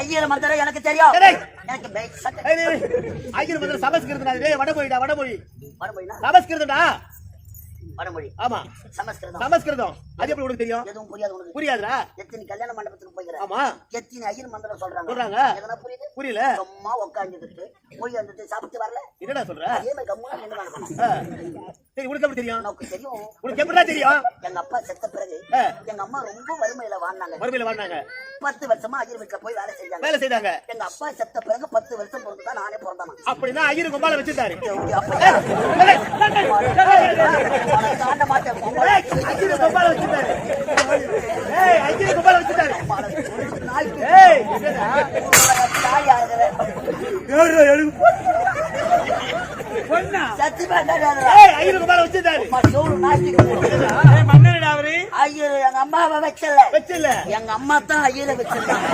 ஐயர் மந்திரம் எனக்கு தெரியும். எனக்கு ஐயர் மந்திரம் சமஸ்கிருதம். வடமொழிடா, வடமொழி. வடமொழினா சமஸ்கிருதம்டா. வடமொழி. ஆமா, சமஸ்கிருதம். அது எப்படி உனக்கு தெரியும்? எதுவும் புரியாது உனக்கு. புரியாதுடா. எத்தனை கல்யாண மண்டபத்துக்கு போய்க்கிறேன். ஆமா, எத்தனை ஐயர் மந்திரம் சொல்றாங்க. எதனா புரியுது? புரியல. சும்மா உட்காந்துட்டு மொழி வந்துட்டு சாப்பிட்டு வரல. என்னடா சொல்ற? அதே மாதிரி கம்முனா நின்று வரணும். சரி, உனக்கு எப்படி தெரியும்? எனக்கு தெரியும். உனக்கு எப்படிடா தெரியும்? எங்க அப்பா செத்த பிறகு எங்க அம்மா ரொம்ப வறுமையில வாழ்ந்தாங்க. 10 வருஷமா ஐயர் வீட்டுல போய் வேலை செஞ்சாங்க. எங்க அப்பா செத்த பிறகு 10 வருஷம் பொறுத்துதான் நானே பிறந்தேன். அப்படின்னா ஐயர் கும்பால வச்சிருந்தாரு. தாண்ட மாட்டேன். ஐயர் கும்பால வச்சிருந்தாரு. ஐயர் கும்பால வச்சிருந்தாரு. ஐயர் கும்பால வச்சிருந்தாரு. ஐயர் எங்க அம்மாவை வச்சல. எங்க அம்மா தான் ஐயரை வச்சிருந்தாங்க.